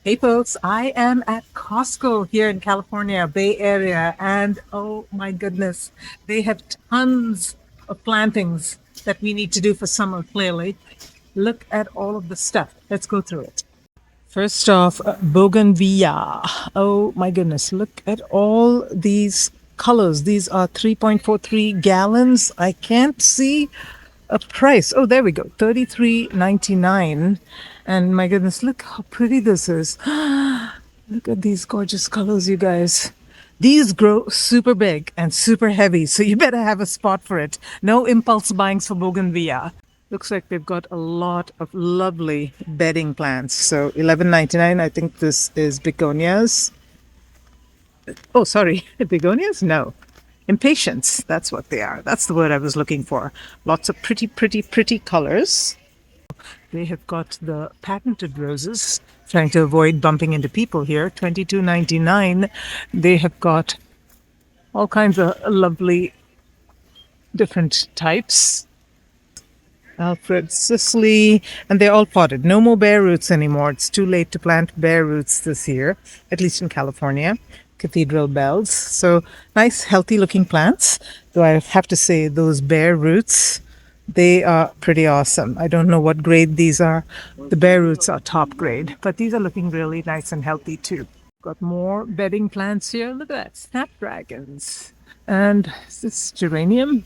Hey folks, I am at Costco here in California Bay Area, and oh my goodness, they have tons of plantings that we need to do for summer, clearly. Look at all of the stuff. Let's go through it. First off, Bougainvillea. Oh my goodness, look at all these colors. These are 3.43 gallons. I can't see a price. Oh, there we go. 33.99. And my goodness, look how pretty this is. Look at these gorgeous colors, you guys. These grow super big and super heavy, so you better have a spot for it. No impulse buying for Bougainvillea. Looks like they've got a lot of lovely bedding plants. So 11.99. I think this is begonias. Oh, sorry, begonias? No. Impatiens. That's what they are. That's the word I was looking for. Lots of pretty, pretty, pretty colors. They have got the patented roses, trying to avoid bumping into people here. 22.99. They have got all kinds of lovely different types. Alfred Sicily, and they're all potted. No more bare roots anymore. It's too late to plant bare roots this year, at least in California. Cathedral bells. So nice, healthy looking plants. Though I have to say, those bare roots, they are pretty awesome. I don't know what grade these are. The bare roots are top grade, but these are looking really nice and healthy too. Got more bedding plants here. Look at that, Snapdragons. And is this geranium?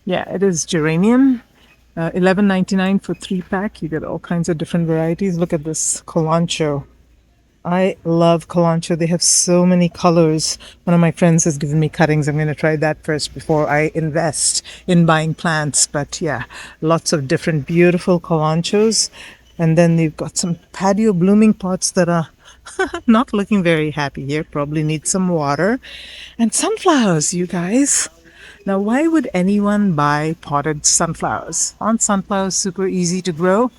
Yeah, it is geranium. 11.99 for 3-pack. You get all kinds of different varieties. Look at this Kalanchoe. I love Kalanchoe. They have so many colors. One of my friends has given me cuttings. I'm going to try that first before I invest in buying plants. But yeah, lots of different beautiful Kalanchoes. And then you've got some patio blooming pots that are not looking very happy here. Probably need some water. And sunflowers, you guys. Now, why would anyone buy potted sunflowers? Aren't sunflowers super easy to grow?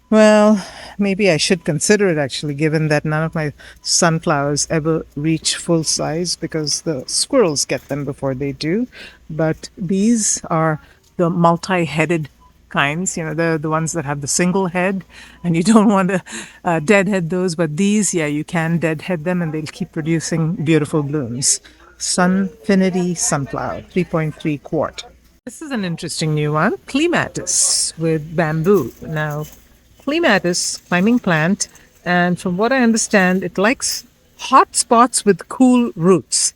Well, maybe I should consider it actually, given that none of my sunflowers ever reach full size because the squirrels get them before they do. But these are the multi-headed kinds, the ones that have the single head, and you don't want to deadhead those. But these, yeah, you can deadhead them and they'll keep producing beautiful blooms. Sunfinity sunflower, 3.3 quart. This is an interesting new one, Clematis with bamboo. Now, Clematis, climbing plant, and from what I understand, it likes hot spots with cool roots.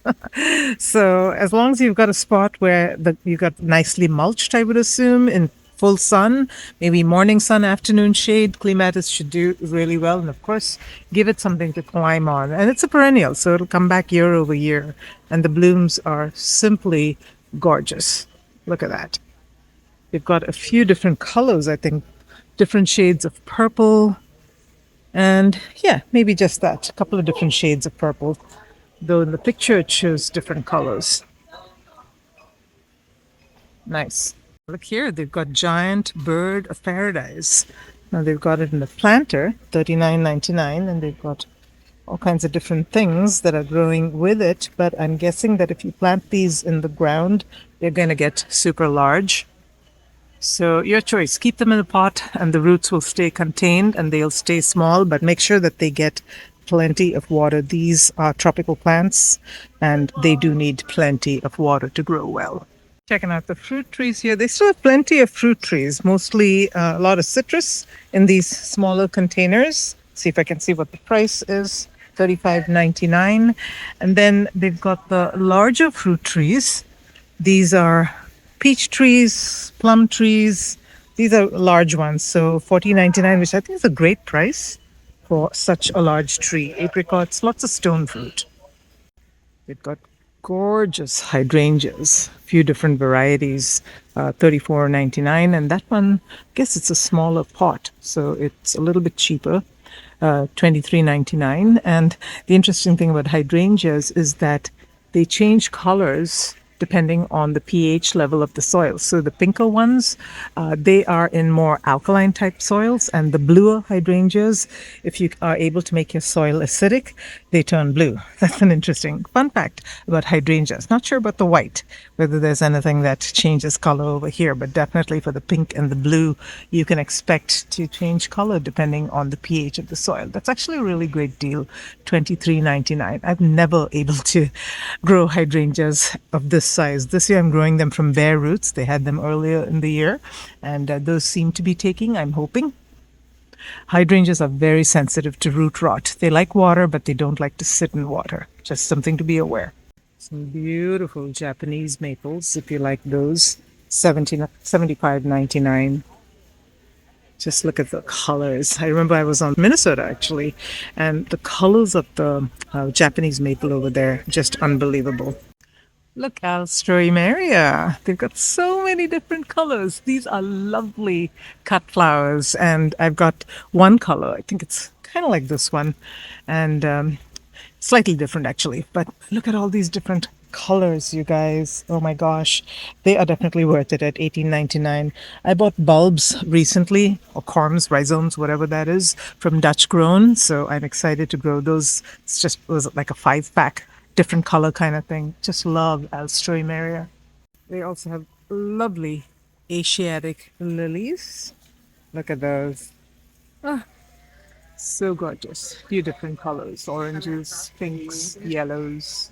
So as long as you've got a spot where you got nicely mulched, I would assume, in full sun, maybe morning sun, afternoon shade, Clematis should do really well. And of course, give it something to climb on. And it's a perennial, so it'll come back year over year. And the blooms are simply gorgeous. Look at that. They've got a few different colors, I think, different shades of purple. And yeah, maybe just that, a couple of different shades of purple. Though in the picture it shows different colors. Nice. Look here, they've got giant bird of paradise. Now they've got it in the planter, $39.99, and they've got all kinds of different things that are growing with it. But I'm guessing that if you plant these in the ground, they're going to get super large. So your choice, keep them in a pot and the roots will stay contained and they'll stay small, but make sure that they get plenty of water. These are tropical plants and they do need plenty of water to grow well. Checking out the fruit trees here. They still have plenty of fruit trees, mostly a lot of citrus in these smaller containers. See if I can see what the price is. $35.99. And then they've got the larger fruit trees. These are peach trees, plum trees. These are large ones. So $14.99, which I think is a great price for such a large tree. Apricots, lots of stone fruit. They've got gorgeous hydrangeas, a few different varieties, $34.99. And that one, I guess it's a smaller pot, so it's a little bit cheaper, $23.99. And the interesting thing about hydrangeas is that they change colors depending on the pH level of the soil. So the pinker ones, they are in more alkaline type soils, and the bluer hydrangeas, if you are able to make your soil acidic, they turn blue. That's an interesting fun fact about hydrangeas. Not sure about the white, whether there's anything that changes color over here, but definitely for the pink and the blue, you can expect to change color depending on the pH of the soil. That's actually a really great deal, $23.99. I've never able to grow hydrangeas of this size. This year I'm growing them from bare roots. They had them earlier in the year, and those seem to be taking, I'm hoping. Hydrangeas are very sensitive to root rot. They like water, but they don't like to sit in water. Just something to be aware. Some beautiful Japanese maples, if you like those. $75.99. Just look at the colors. I remember I was on Minnesota actually, and the colors of the Japanese maple over there, just unbelievable. Look, Alstroemeria. They've got so many different colors. These are lovely cut flowers, and I've got one color. I think it's kind of like this one, and slightly different actually. But look at all these different colors, you guys. Oh my gosh, they are definitely worth it at $18.99. I bought bulbs recently, or corms, rhizomes, whatever that is, from Dutch Grown. So I'm excited to grow those. It's just, it was like a 5-pack, different color kind of thing. Just love Alstroemeria. They also have lovely Asiatic lilies. Look at those. Ah, so gorgeous. Few different colors, oranges, pinks, yellows.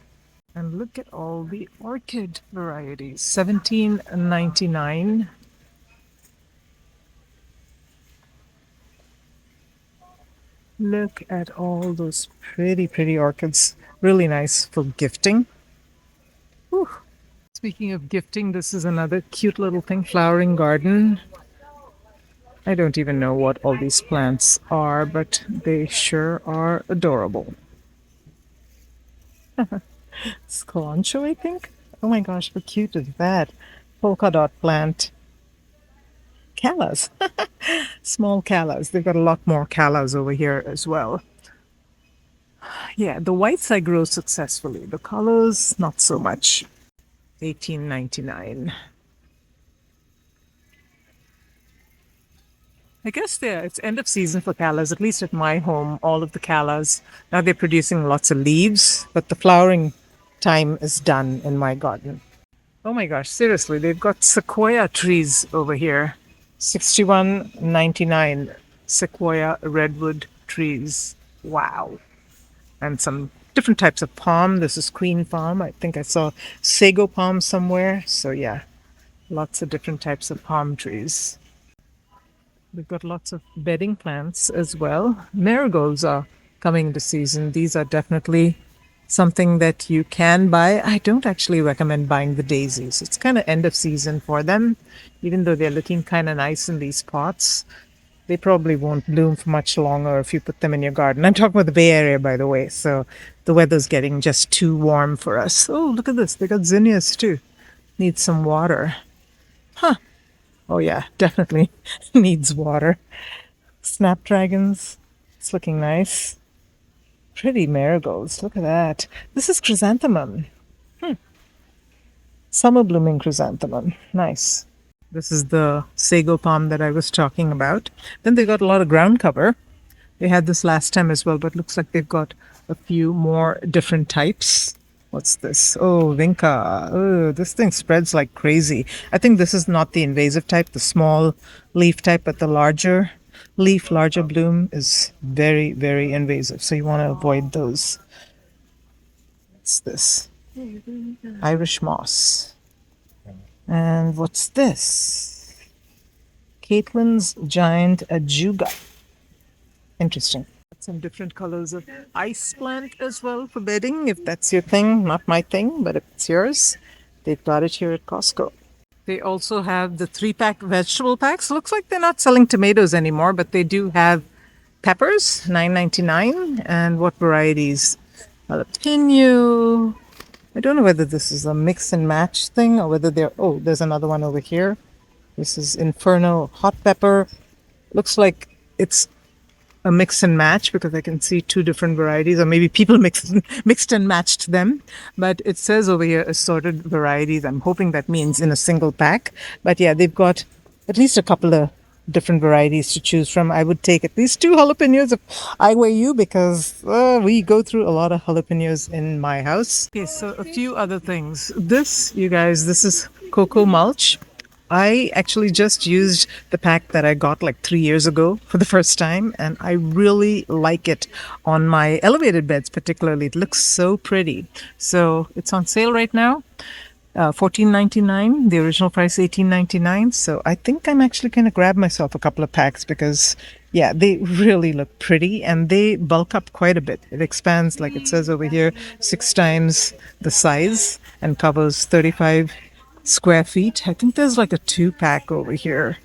And look at all the orchid varieties. $17.99. Look at all those pretty, pretty orchids. Really nice for gifting. Whew. Speaking of gifting, this is another cute little thing, flowering garden. I don't even know what all these plants are, but they sure are adorable. It's Kalanchoe, I think. Oh my gosh, how cute is that? Polka dot plant. Callas. Small callas. They've got a lot more callas over here as well. Yeah, the whites I grow successfully. The colors, not so much. $18.99. I guess it's end of season for callas, at least at my home, all of the callas. Now they're producing lots of leaves, but the flowering time is done in my garden. Oh my gosh, seriously, they've got sequoia trees over here. $61.99. Sequoia redwood trees. Wow. And some different types of palm. This is queen palm. I think I saw sago palm somewhere. So yeah, lots of different types of palm trees. We've got lots of bedding plants as well. Marigolds are coming into season. These are definitely something that you can buy. I don't actually recommend buying the daisies. It's kind of end of season for them. Even though they're looking kind of nice in these pots, they probably won't bloom for much longer if you put them in your garden. I'm talking about the Bay Area, by the way, so the weather's getting just too warm for us. Oh, look at this. They got zinnias too. Need some water. Huh. Oh yeah, definitely needs water. Snapdragons. It's looking nice. Pretty marigolds. Look at that. This is chrysanthemum. Summer blooming chrysanthemum. Nice. This is the sago palm that I was talking about. Then they got a lot of ground cover. They had this last time as well, but looks like they've got a few more different types. What's this? Oh, vinca. Oh, this thing spreads like crazy. I think this is not the invasive type, the small leaf type, but the larger leaf, larger bloom is very, very invasive. So you want to avoid those. What's this? Irish moss. And what's this? Caitlin's giant ajuga. Interesting. Some different colors of ice plant as well for bedding, if that's your thing. Not my thing, but if it's yours, they've got it here at Costco. They also have the 3-pack vegetable packs. Looks like they're not selling tomatoes anymore, but they do have peppers, $9.99. And what varieties? Jalapeno. I don't know whether this is a mix and match thing or whether they're... Oh, there's another one over here. This is Inferno hot pepper. Looks like it's a mix and match because I can see two different varieties, or maybe people mixed and matched them. But it says over here assorted varieties. I'm hoping that means in a single pack. But yeah, they've got at least a couple of different varieties to choose from. I would take at least 2 jalapenos if I were you, because we go through a lot of jalapenos in my house. Okay, so a few other things. This, you guys, this is Coco Mulch. I actually just used the pack that I got like 3 years ago for the first time, and I really like it on my elevated beds particularly. It looks so pretty. So it's on sale right now. $14.99. The original price $18.99. So I think I'm actually going to grab myself a couple of packs because, yeah, they really look pretty and they bulk up quite a bit. It expands, like it says over here, 6 times the size and covers 35 square feet. I think there's like a 2-pack over here.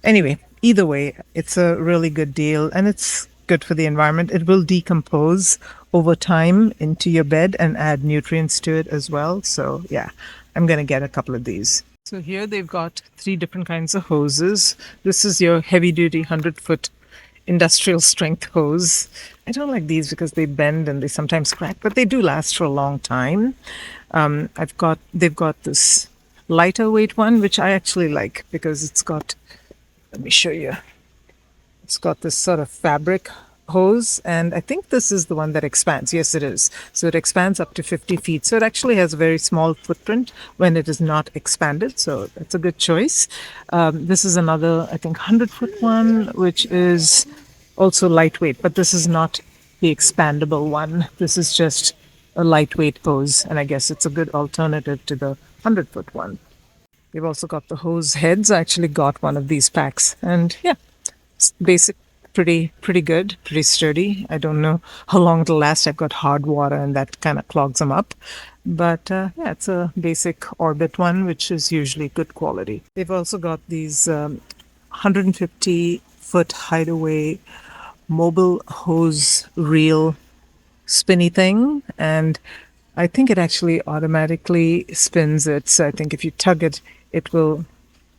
Anyway, either way, it's a really good deal and it's good for the environment. It will decompose over time into your bed and add nutrients to it as well. So yeah, I'm going to get a couple of these. So here they've got 3 different kinds of hoses. This is your heavy duty 100-foot industrial strength hose. I don't like these because they bend and they sometimes crack, but they do last for a long time. They've got this lighter weight one, which I actually like because it's got, let me show you. It's got this sort of fabric hose, and I think this is the one that expands. Yes, it is. So it expands up to 50 feet. So it actually has a very small footprint when it is not expanded. So that's a good choice. This is another, I think, 100-foot one, which is also lightweight, but this is not the expandable one. This is just a lightweight hose, and I guess it's a good alternative to the 100-foot one. They've also got the hose heads. I actually got one of these packs, and yeah, it's basic, pretty good, pretty sturdy. I don't know how long it'll last. I've got hard water and that kind of clogs them up. But yeah, it's a basic orbit one, which is usually good quality. They've also got these 150-foot Hideaway mobile hose reel spinny thing, and I think it actually automatically spins it. So I think if you tug it, it will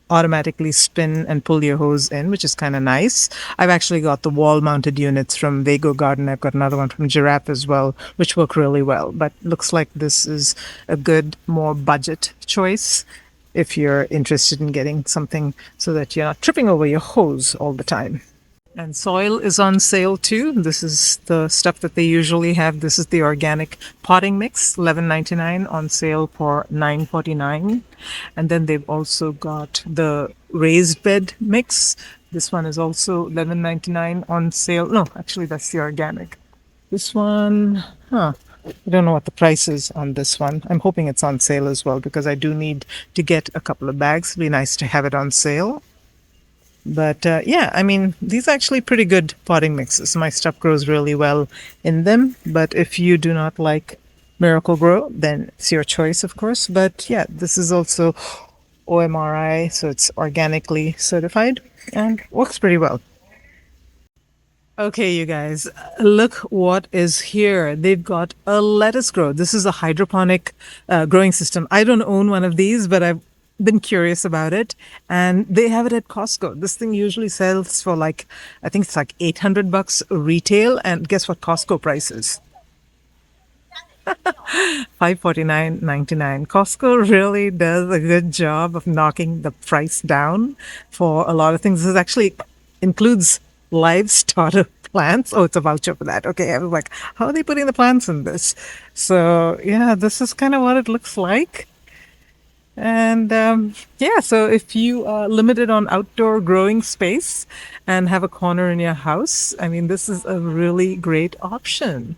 automatically spin and pull your hose in, which is kind of nice. I've actually got the wall-mounted units from Vago Garden. I've got another one from Giraffe as well, which work really well. But looks like this is a good, more budget choice if you're interested in getting something so that you're not tripping over your hose all the time. And soil is on sale too. This is the stuff that they usually have. This is the organic potting mix, $11.99, on sale for $9.49. And then they've also got the raised bed mix. This one is also $11.99 on sale. No, actually that's the organic. This one, I don't know what the price is on this one. I'm hoping it's on sale as well because I do need to get a couple of bags. It'd be nice to have it on sale. But yeah, I mean, these are actually pretty good potting mixes. My stuff grows really well in them. But if you do not like Miracle Grow, then it's your choice, of course. But yeah, this is also OMRI, so it's organically certified and works pretty well. Okay, you guys, look what is here. They've got a lettuce grow. This is a hydroponic growing system. I don't own one of these, but I've been curious about it, and they have it at Costco. This thing usually sells for like, I think it's like $800 retail, and guess what Costco price is? $549.99. Costco really does a good job of knocking the price down for a lot of things. This actually includes live starter plants. Oh, it's a voucher for that. Okay, I was like, how are they putting the plants in this? So yeah, this is kind of what it looks like. And yeah, so if you are limited on outdoor growing space and have a corner in your house, I mean, this is a really great option.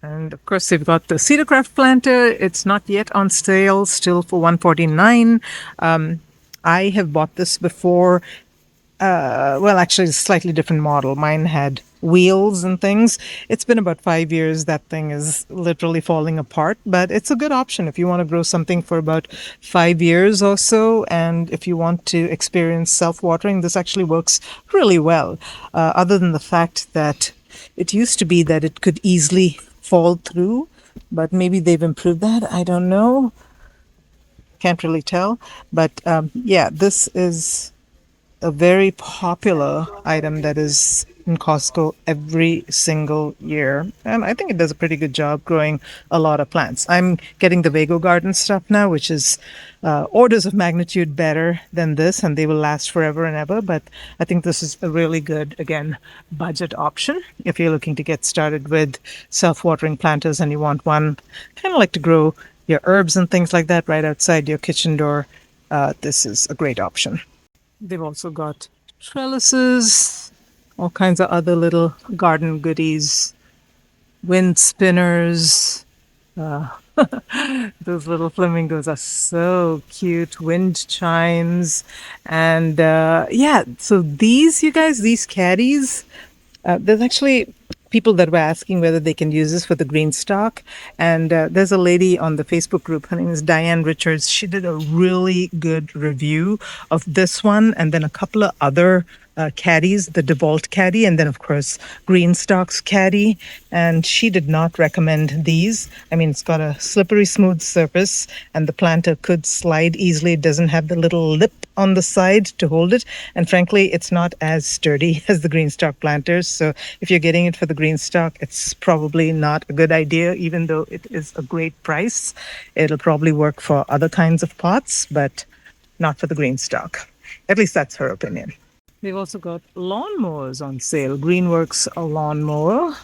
And of course, they've got the CedarCraft planter. It's not yet on sale, still for $149. I have bought this before. Well, actually, it's a slightly different model. Mine had wheels and things. It's been about 5 years. That thing is literally falling apart, but it's a good option if you want to grow something for about 5 years or so. And if you want to experience self-watering, this actually works really well. Other than the fact that it used to be that it could easily fall through, but maybe they've improved that. I don't know. Can't really tell. But yeah, this is a very popular item that is in Costco every single year. And I think it does a pretty good job growing a lot of plants. I'm getting the Vago Garden stuff now, which is orders of magnitude better than this, and they will last forever and ever. But I think this is a really good, again, budget option if you're looking to get started with self-watering planters and you want one kind of like to grow your herbs and things like that right outside your kitchen door. This is a great option. They've also got trellises, all kinds of other little garden goodies, wind spinners. Those little flamingos are so cute. Wind chimes. And yeah, so these, you guys, these caddies, there's actually people that were asking whether they can use this for the GreenStalk. And there's a lady on the Facebook group. Her name is Diane Richards. She did a really good review of this one and then a couple of other caddies, the DeVault caddy, and then, of course, GreenStalks caddy. And she did not recommend these. I mean, it's got a slippery smooth surface and the planter could slide easily. It doesn't have the little lip on the side to hold it. And frankly, it's not as sturdy as the GreenStalk planters. So if you're getting it for the GreenStalk, it's probably not a good idea, even though it is a great price. It'll probably work for other kinds of pots, but not for the GreenStalk. At least that's her opinion. They've also got lawnmowers on sale. Greenworks lawnmower.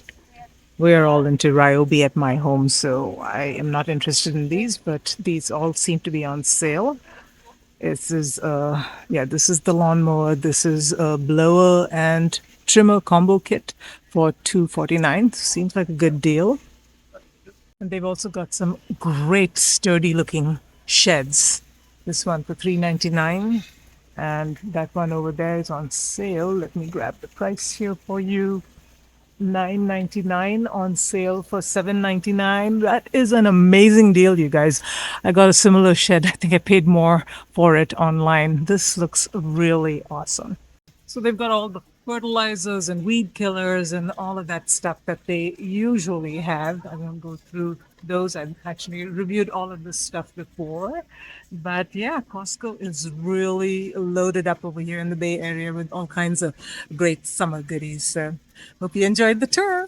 We're all into Ryobi at my home, so I am not interested in these, but these all seem to be on sale. This is yeah, this is the lawnmower. This is a blower and trimmer combo kit for $249. Seems like a good deal. And they've also got some great sturdy looking sheds. This one for $3.99. And that one over there is on sale. Let me grab the price here for you. $9.99 on sale for $7.99. That is an amazing deal, you guys. I got a similar shed. I think I paid more for it online. This looks really awesome. So they've got all the fertilizers and weed killers and all of that stuff that they usually have. I won't go through those. I've actually reviewed all of this stuff before. But yeah, Costco is really loaded up over here in the Bay Area with all kinds of great summer goodies. So hope you enjoyed the tour.